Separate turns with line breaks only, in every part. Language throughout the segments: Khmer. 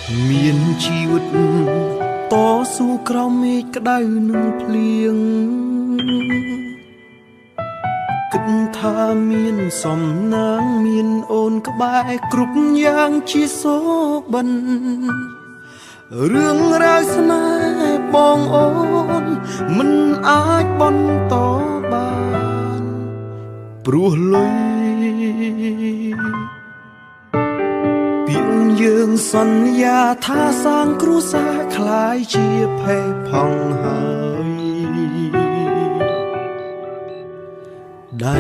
មានជីវិតតស៊ូក្រោមមេឃក្តៅនឹងភ្លៀងគិតថាមានសំណាងមានអូនក្បែរគ្រប់យ៉ាងជាសូបិនរឿងរ៉ាវស្នេហ៍បងអូនមិនអាចបន្តបានព្រោះលុយពីយើងសន្យាថាសាងគ្រួសារคล้ายជាភេទផងហើយដៃ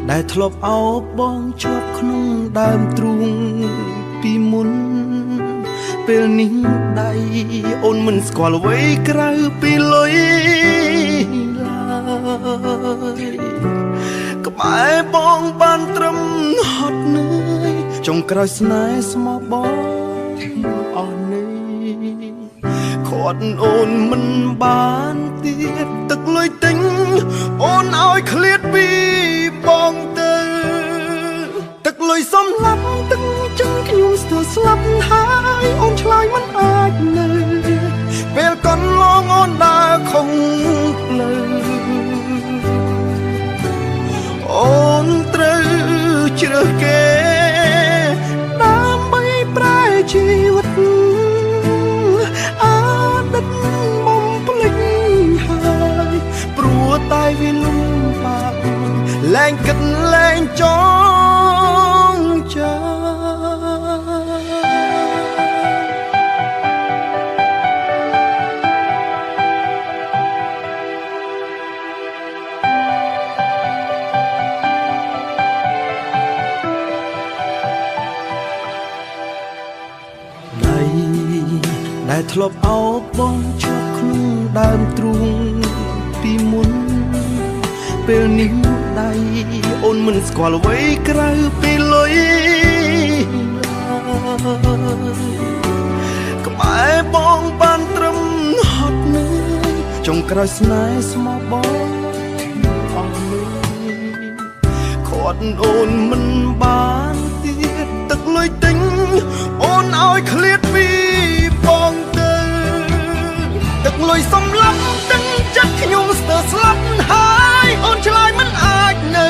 ដែលធ្លាប់អោបបងជាប់ក្នុងដើមទ្រូងពីមុនពេលនេះដៃអូនមិនស្គាល់អ្វីក្រៅពីលុយឡើយក្បែរបងបានត្រឹមហត់នឿយចុងក្រោយស្នេហ៍ស្មោះបងអស់នេះខាត់អូនមិនបានទៀតទឹកលុយទិញអូនឲ្យឃ្លាតពីបងទៅទឹកលុយសំឡាប់ទឹកចឹងខ្ញុំស្ទើរស្លាប់ហើយអូនឆ្លើយមិនអាចនៅពេលកន្លងអូនដើរខុងផ្លូវអូនត្រូវជ្រើសគេដើម្បីប្រែជីវិតអតីតបំភ្លេចហើយព្រោះតែវាលំបាកលែងគិតលែងចងចាំដែលធ្លាប់អោបបងជាប់ក្នុងដើមទ្រូងពីមុនពេលនេះដៃអូនមិនស្គាល់អ្វីក្រៅពីលុយក្បែរបងបានត្រឹមហត់នឿយចុងក្រោយស្នេហ៍ស្មោះបងអស់នេះខាត់អូនមិនបានទៀតទឹកលុយទិញអូនឲ្យឃ្លាតពីបងទៅទឹកលុយសំឡាប់ទឹកចិត្តខ្ញុំស្ទើរស្លាប់ហើយអូនឆ្លើយមិនអាចនៅ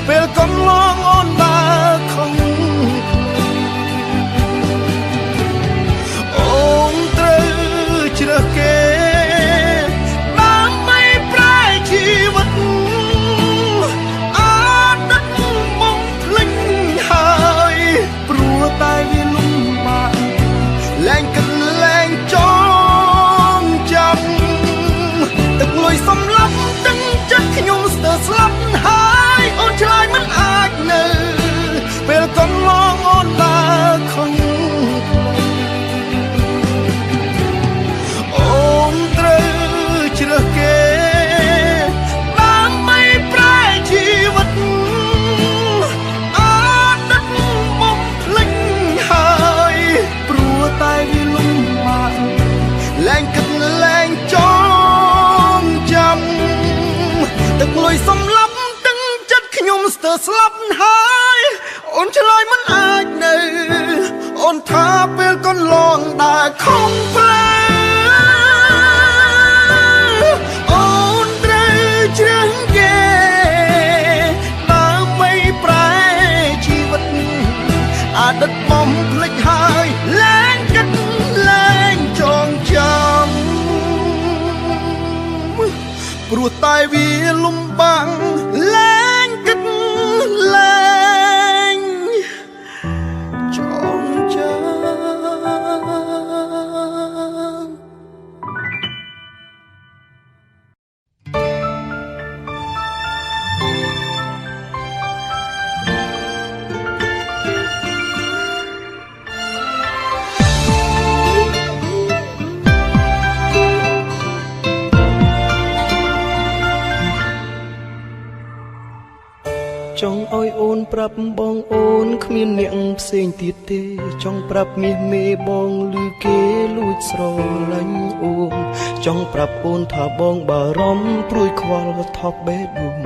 ពេលកន្លងអូនដើរខំអូនត្រូវជ្រើសគេដើម្បីប្រែជីវិតអតីតបំភ្លេចហើយព្រោះតែវាលំបាកលែងគិតលែងចងចាំទឹកលុយសំឡាប់ទឹកចិត្តខ្ញុំស្ទើរស្លាប់ហើយអូនឆ្លើយមិនអាចនៅពេលកន្លងអូនដើរខំអូនត្រូវជ្រើសគេដើម្បីប្រែជីវិតអតីតបំភ្លេចហើយព្រោះតែវាលំបាកលែងគិតលែងចងចាំទឹកលុយសំឡាប់ទឹកចិត្តខ្ញុំស្ទើរស្លាប់ហើយអូនឆ្លើយមិនអាចនៅអូនថាពេលកន្លងដើរខំផ្លែអូនត្រូវជ្រើសគេដើម្បីប្រែជីវិតអតីតបំភ្លេចហើយលែងគិតលែងចងចាំព្រោះតែវាលំបាកលែងគិតលែងចងចាំចង់ឲ្យអូនប្រាប់បងអូនគ្មានអ្នកផ្សេងទៀតទេចង់ប្រាប់មាសមេបងឮគេលួចស្រឡាញ់អូនចង់ប្រាប់អូនថាបងបារម្ភព្រួយខ្វល់ថប់បេះដូង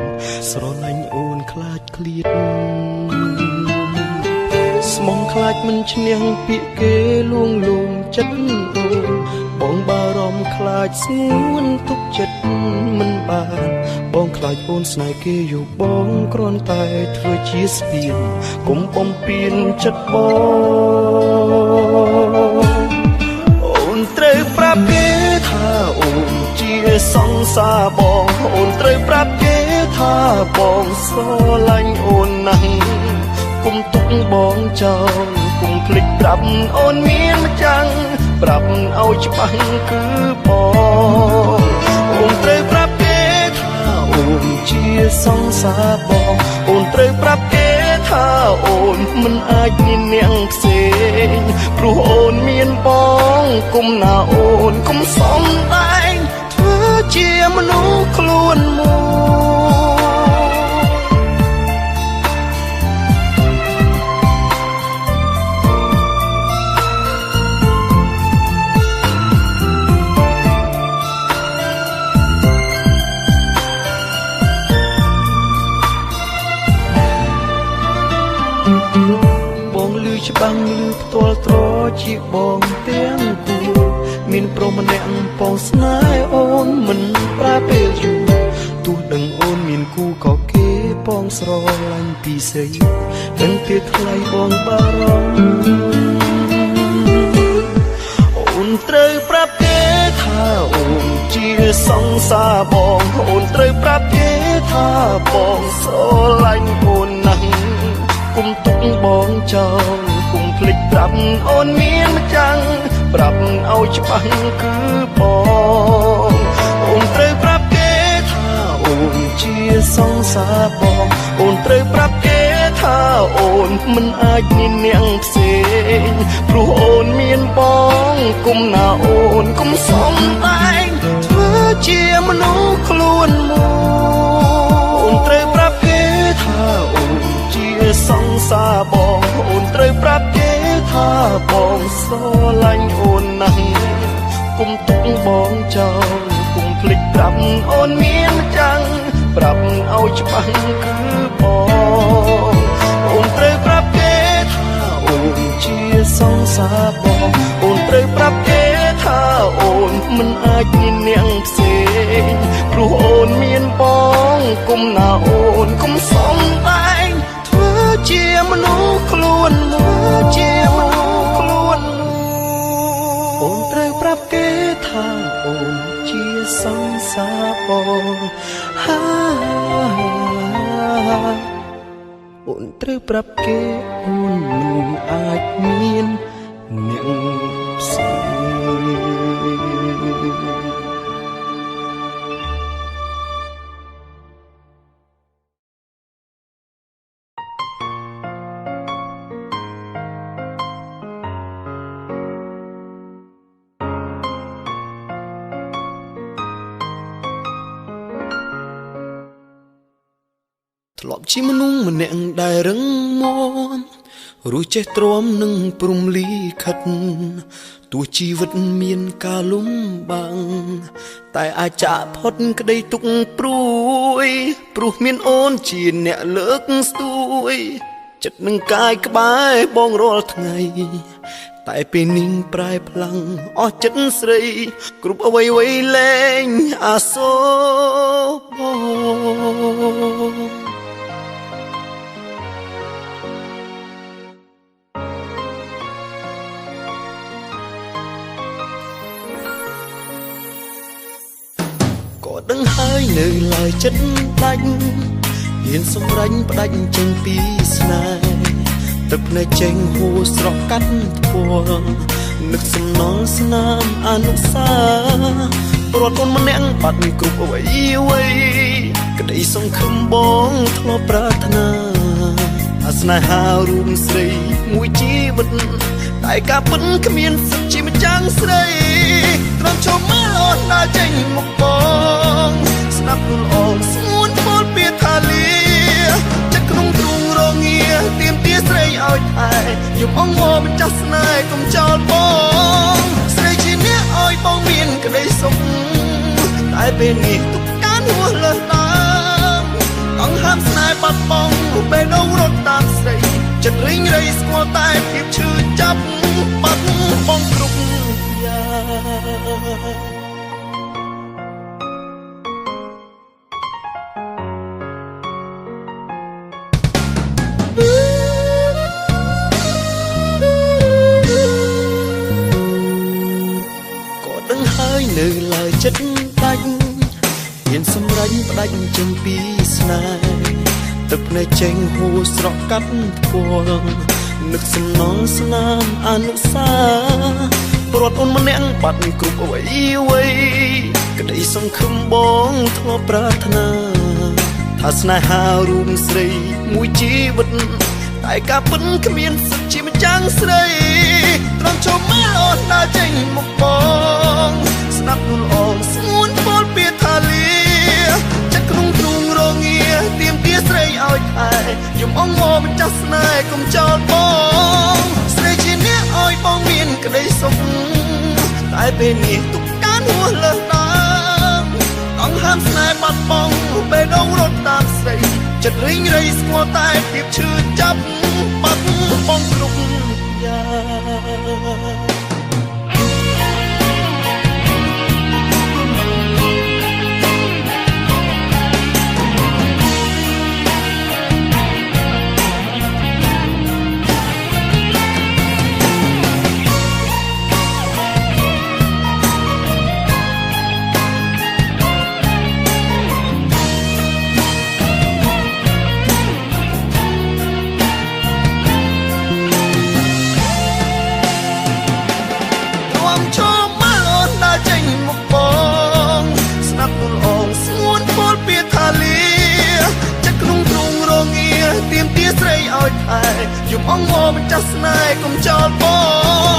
ស្រឡាញ់អូនខ្លាចឃ្លាតស្មងខ្ ខ្លាចមិនឈ្នះពាក្យគេលួងលោមចិត្តអូនបងបារម្ភខ្លាចស្ងួនទុកចិត្តមិនបានបងខ្លាចអូនស្នេហ៍គេយកបងគ្រាន់តែធ្វើជាស្ពានកុំបំពេញចិត្តបងអូនត្រូវប្រាប់គេថាអូនជាសង្សារបងអូនត្រូវប្រាប់គេថាបងស្រឡាញ់អូនណាស់គុំទុកបងចោលគុំភ្លេចប្រាប់អូនមានម្ចាំងប្រាប់ឲ្យច្បាស់គឺបងអូនត្រូវប្រាប់គេថាអូនជាសង្សារបងអូនត្រូវប្រាប់គេថាអូនមិនអាចមានអ្នកផ្សេងព្រោះអូនមានបងគុំណាអូនគុំសំដែងធ្វើជាមនុស្សខ្លួនមួយបងលឺច្បាំងលឺផ្ទាល់ត្រជាបងទាំងគូមានប្រុសម្នាក់បងស្នេហ៍អូនមិនប្រើពេលយូរទោះដឹងអូនមានគូក៏គេបងស្រឡាញ់ពីស្រីដឹងទៀតថ្លៃបងបារម្ភអូនត្រូវប្រាប់គេថាអូនជាសង្សារបងអូនត្រូវប្រាប់គេថាបងស្រឡាញ់អូនណាស់គុំទុកបងចោលគុំភ្លេចប្រាប់អូនមានម្ចាំងប្រាប់ឲ្យច្បាស់គឺបងអូនត្រូវប្រាប់គេថាអូនជាសង្សារបងអូនត្រូវប្រាប់គេថាអូនមិនអាចមានអ្នកផ្សេងព្រោះអូនមានបងគុំណាអូនគុំសំដែងធ្វើជាមនុស្សខ្លួនមួយអូនត្រូវប្រាប់គេថាអូនជាសង្សារបងអូនត្រូវប្រាប់គេថាបងស្រឡាញ់អូនណាស់គុំទុកបងចោលគុំភ្លេចប្រាប់អូនមានចាំងប្រាប់ឲ្យច្បាស់គឺបងអូនត្រូវប្រាប់គេថាអូនជាសង្សារបងអូនត្រូវប្រាប់គេថាអូនមិនអាចមានអ្នកផ្សេងព្រោះអូនមានបងគុំណាអូនគុំសំដែងធ្វើជាមនុស្សខ្លួនមួយជាមនុស្សខ្លួនមួយអូនត្រូវប្រាប់គេថាអូនជាសង្សារបងអូនត្រូវប្រាប់គេអូនមិនអាចមានអ្នកផ្សេងធ្លាប់ជាមនុស្សម្នាក់ដែលរឹងមាំរស់ចេះទ្រាំនឹងព្រំលីខិតទោះជីវិតមានការលំបាំងតែអាចចាកផុតក្តីទុក្ខព្រួយព្រោះមានអូនជាអ្នកលើកស្ទួយចិត្តនឹងកាយក្បែរបងរាល់ថ្ងៃតែពេលនេះប្រែផ្លាំងអស់ចិត្តស្រីគ្រប់អ្វីៗលែងអាសូរបងក៏ដឹងហើយនៅឡើយចិត្តដាច់ហ៊ានសម្រេចផ្ដាច់ចេញពីស្នេហ៍ទឹកភ្នែកចេញហូរស្រក់កាត់ធ្ងន់នឹកសំណល់ស្នាមអនុស្សាវរីយ៍ព្រោះកូនម្នាក់បាត់គ្រប់អ្វីក្តីសង្ឃឹមបងធ្លាប់ប្រាថ្នាអាស្នេហារួមស្រីមួយជីវិតតែការពិតគ្មានសិទ្ធជាម្ចាំងស្រីត្រង់ចូលមើលអូនដើរចេញមកបងស្ដាប់ខ្លួនអូនស្ងួនពោលពាក្យថាលាចិត្តក្នុងទ្រូងរងាទៀមទាស្រីឲ្យថែយកអងមកម្ចាស់ស្នេហ៍កុំចោលបងស្រីជាអ្នកឲ្យបងមានក្តីសុខតែពេលនេះទុកការហួសលើសដើមអង្ហើមស្នេហ៍បាត់បង់ពេលនៅរត់តាមស្រីច ចិត្តរីងរៃស្គាល់តែភាពឈឺចាប់បាត់បង់គ្រប់យ៉ាងហើយនៅឡើយចិត្តដាច់មានសម្រេចផ្ដាច់ចេញពីស្នេហ៍ទឹកភ្នែកចេញហួស្រក់កាត់ផ្គាល់នឹកសំណងស្នាមអនុសាព្រាត់អូនម្នាក់បាត់គ្រប់អ្វីក្តីសង្ឃឹមបងធ្លាប់ប្រាថ្នាថាស្នេហារួមស្រីមួយជីវិតតែការពិតគ្មានសិទ្ធជាម្ចាំងស្រីត្រង់ចូលមើលអូនដើរចេញមកបងស្ដាប់នួនអងស្ងួនពោលពីថាលាចិត្តក្នុងទ្រូងរងាទៀមទាស្រីឲ្យថែយំអងមកម្ចាស់ស្នេហ៍កុំចោលបងស្រីជាអ្នកឲ្យបងមានក្តីសុខតែពេលនេះទុកការហួសលើសដើមអង្ហើមស្នេហ៍បាត់បង់ពេលដងរត់តាមស្រីចិត្តរីងរៃស្គាល់តែភាពឈឺចាប់បាត់បង់គ្រប់យ៉ាងយំអងមកម្ចាស់ស្នេហ៍កុំចោលប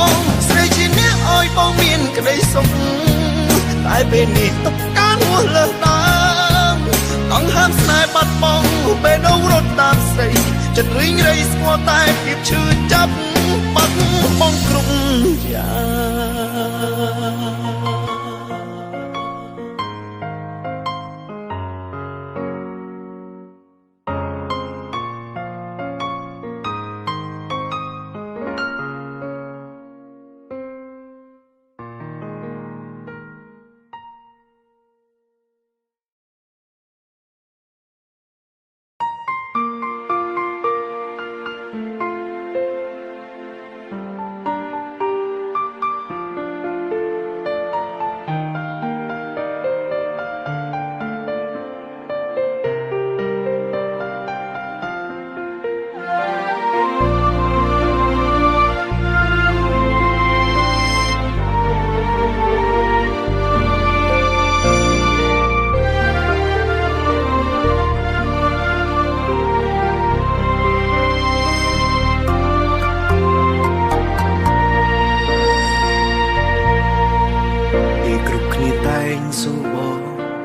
ងស្រីជាអ្នកឲ្យបងមានក្តីសុខតែពេលនេះទុកការហួសលើសដើមអង្ហើមស្នេហ៍បាត់បង់ពេលដងរត់តាមស្រីចិត្តរីងរៃស្គាល់តែភាពឈឺចាប់បាត់បង់គ្រប់យ៉ាង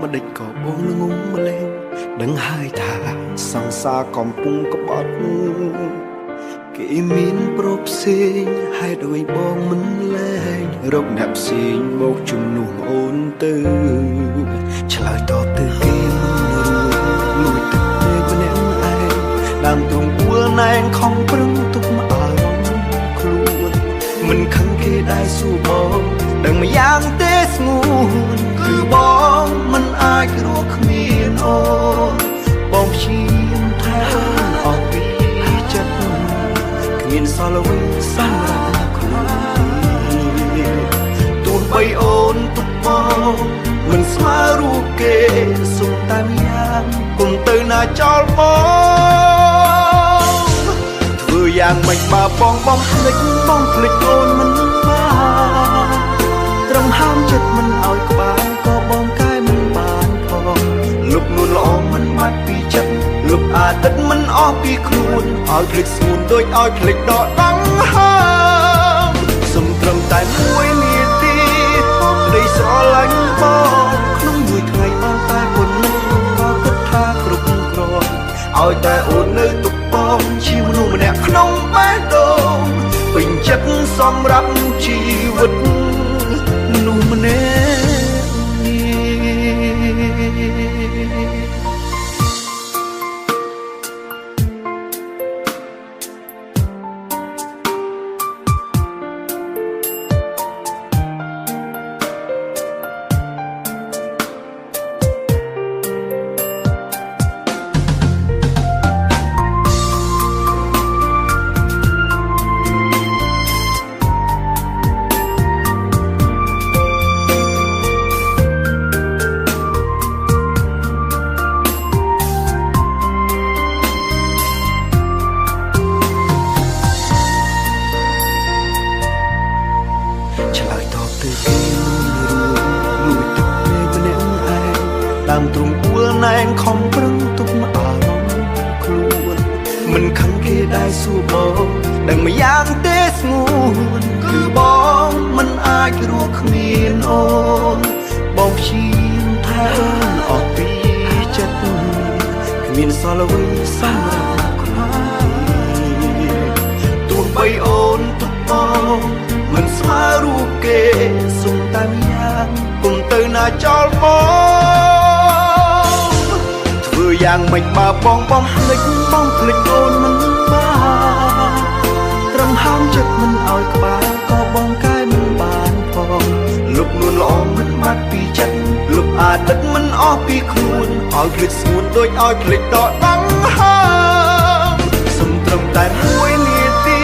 មិនដេចក៏បងងុំម្លេះដឹងហើយថាសង្សារកំពុងក្បត់គេមានប្រពផ្សេងហេតុអ្វីបងមិនលែងរកអ្នកផ្សេងមកជំនួសអូនទៅឆ្លើយតបទៅគេមិនរួចលួចទឹកពេកម្នាក់ឯងដើមទ្រង់ពួលណែនខំប្រឹងទុកមកអារម្មណ៍ខ្លួនមិនខឹងគេដែរសួរបងដឹងម្យ៉ាងទេស្ងួនគឺបងមិនអាចរស់គ្មានអូនបងព្យាយាមថែអស់ពីចិត្តគ្មានសល់អ្វីសម្រាប់ខ្លួនទោះបីអូនទុកបងមិនស្មើរូបគេសុំតែម្យ៉ាងគុំទៅណាចោលបងធ្វើយ៉ាងម៉េចបើបងភ្លេចអូនមិនបានត្រឹមហាមចិត្តមិនឲ្យក្បែរក៏បងកែមិនបានផងលុបនួនល្អមិនបាត់ពីចិត្តលុបអាទិត្យមិនអស់ពីខ្លួនឲ្យភ្លេចស្ងួនដូចឲ្យភ្លេចដកដង្ហើមសំត្រឹមតែមួយនាទីក្តីស្រឡាញ់បងក្នុងមួយថ្ងៃបានតែប៉ុណ្ណឹងក៏គិតថាគ្រប់គ្រាន់ឲ្យតែអូននៅទុកបងជាមនុស្សម្នាក់ក្នុងបេះដូងពេញចិត្តសម្រាប់ជីវិតមនុស្សម្នាក់នេះ បងដឹងម្យ៉ាងទេស្ងួនគឺបងមិនអាចរស់គ្មានអូនបងព្យាយាមថែអូនអស់ពីចិត្តគ្មានសល់អ្វីសម្រាប់ខ្លួនទោះបីអូនទុកបងមិនស្មើរូបគេសុំតែម្យ៉ាងគុំទៅណាចោលបងធ្វើយ៉ាងម៉េចបើបងភ្លេចអូនមិនបានត្រឹមហាមចិត្តមិនឲ្យក្បែរក៏បងកែមិនបានផងលុបនួនល្អមិនបាត់ពីចិត្តលុបអាទិត្យមិនអស់ពីខ្លួនឲ្យភ្លេចស្ងួនដូចឲ្យភ្លេចដកដង្ហើមសុំត្រឹមតែមួយនាទី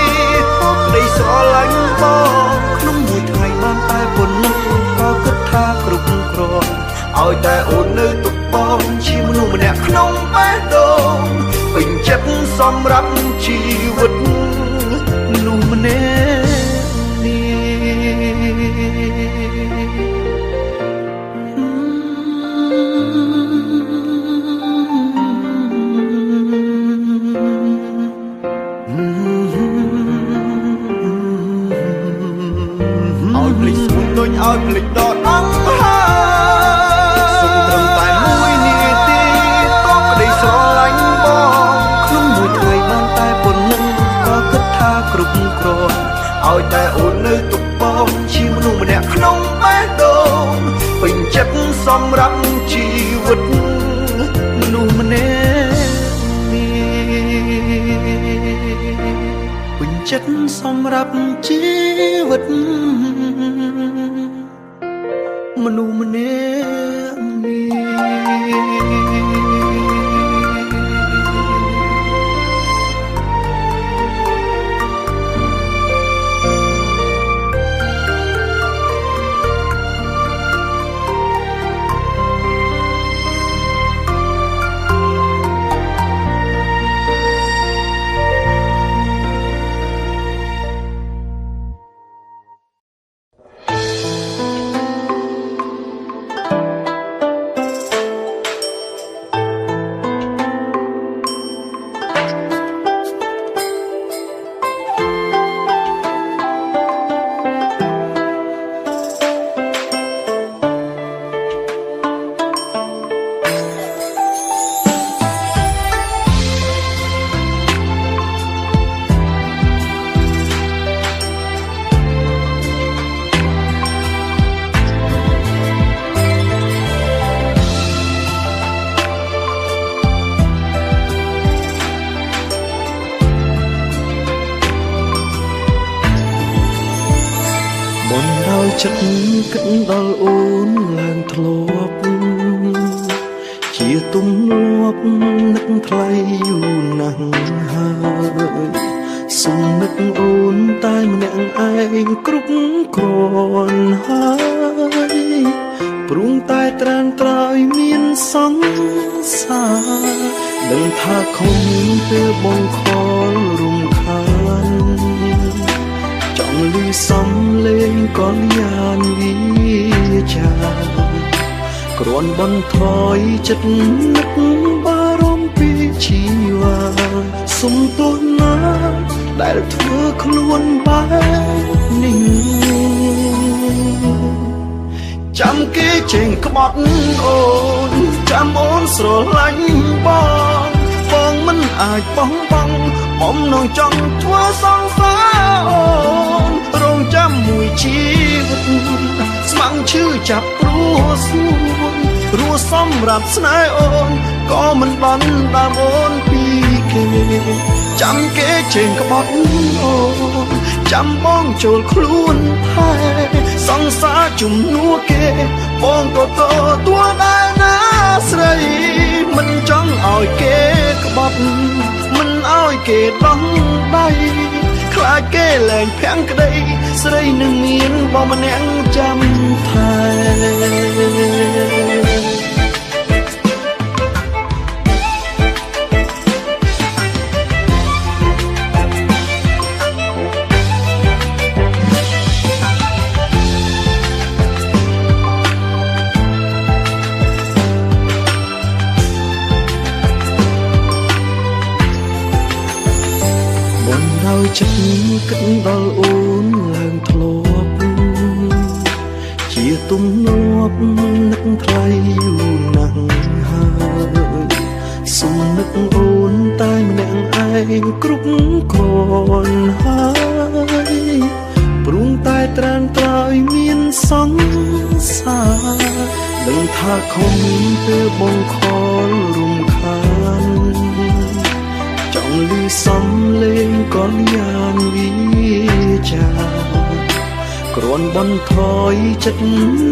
ទុកក្តីស្រឡាញ់បងក្នុងមួយថ្ងៃបានតែប៉ុណ្ណឹងក៏គិតថាគ្រប់គ្រាន់ឲ្យតែអូននៅទុកបងជាមនុស្សម្នាក់ក្នុងបេះដូងពេញចិត្តសម្រាប់ជីវិតមនុស្សម្នាក់ឲ្យភ្លេចស្មុនដូចឲ្យភ្លេចដកដង្ហើមសុំត្រឹមតែមួយនាទីក៏ក្តីស្រឡាញ់បងក្នុងមួយថ្ងៃបានតែប៉ុណ្ណឹងក៏គិតថាគ្រប់គ្រាន់ឲ្យតែអូននៅទុកបងជាមនុស្សម្នាក់ក្នុងបេះដូងពេញចិត្តសម្រាប់ជីវិតមនុស្សម្នាក់ពេញចិត្តសម្រាប់ជីវិតមនុស្សម្នាក់នេះចិត្តគិតដល់អូនឡើងធ្លាប់ជាទំលាប់នឹកថ្លៃយូរណាស់ហើយសុំនឹកអូនតែម្នាក់ឯងគ្រប់គ្រាន់ហើយព្រួងតែត្រានត្រោយមានសង្សារដឹងថាខំពេលបងខលរំខានចង់លឺសំលេងកលយ៉ាងវិចាគ្រាន់បន្ថយចិត្តនឹកបារម្ភពីជីវ៉ាសុំទោះណាដែលធ្វើខ្លួនបែបនេះចាំគេចេញក្បត់អូនចាំអូនស្រឡាញ់បងមិនអាចបោះបង់បំណងចង់ធ្វើសង្សារអូនរងចាំមួយជីវិតស្ម័គ្រឈឺចាប់ព្រោះស្ងួនរស់សម្រាប់ស្នេហ៍អូនក៏មិនបានដើមអូនពីគេចាំគេចេញក្បត់អូនចាំបងចូលខ្លួនថែសង្សារជំនួសគេបងក៏ទទួលដែរណាស្រីមិនចង់ឲ្យគេក្បត់មិនឲ្យគេដោះដៃខ្លាចគេលែងភាំងក្តីស្រីនឹងមានបងម្នាក់ចាំថែ ដ ចិត្តគិតដល់អូនឡើងធ្លាប់ជាទំនាប់នឹកថ្លៃយូរណាស់ហើយសុំនឹកអូនតែម្នាក់ឯងគ្រប់គ្រាន់ហើយព្រមតែត្រានត្រើយមានសង្សារដឹងថាខំពេលបងខលរំខានចង់លឺសំលេងកលយ៉ាងវិចាគ្រាន់បន្ថយចិត្ត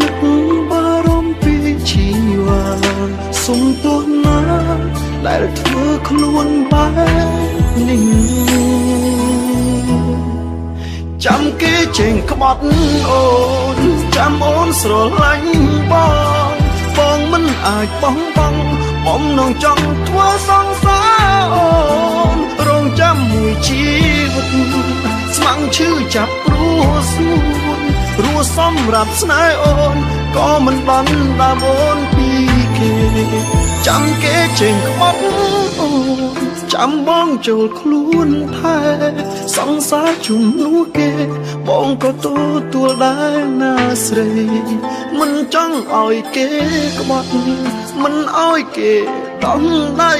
នឹកបារម្ភពីជីវ៉ាសុំទោះណាដែលធ្វើខ្លួនបែបនេះចាំគេចេញក្បត់អូនចាំអូនស្រឡាញ់បងមិនអាចបោះបង់បំណងចង់ធ្វើសង្សារអូនរងចាំមួយជីវិតស្មងឈឺចាប់ព្រោះស្នួនរស់សម្រាប់ស្នេហ៍អូនក៏មិនបានតាមអូនពីគេចាំគេចេញក្បត់អូនចាំបងចូលខ្លួនថែសង្សារជំនួសគេបងក៏ទទួលដែរណាស្រីមិនចង់ឲ្យគេក្បត់មិនឲ្យគេដំដៃ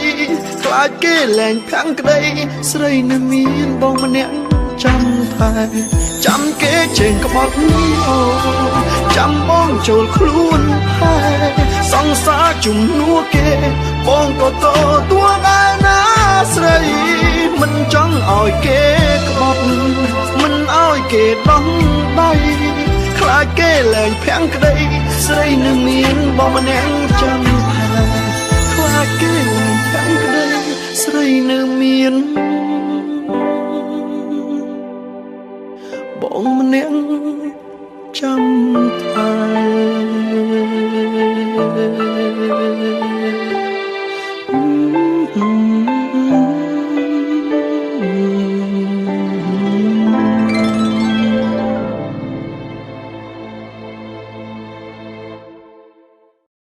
ខ្លាចគេលែងភាំងក្តីស្រីនៅមានបងម្នាក់ចាំថែចាំគេចេញក្បត់អូចាំបងចូលខ្លួនថែសង្សារជំនួសគេបងក៏ទទួលដែរណាស្រីមិនចង់ឲ្យគេក្បត់មិនឲ្យគេដំដៃខ្លាចគេលែងភាំងក្តីស្រីនឹងមានបងម្នាក់ចាំថែខ្លាចគេលែងភាំងក្តីស្រីនឹងមានបងម្នាក់ចាំ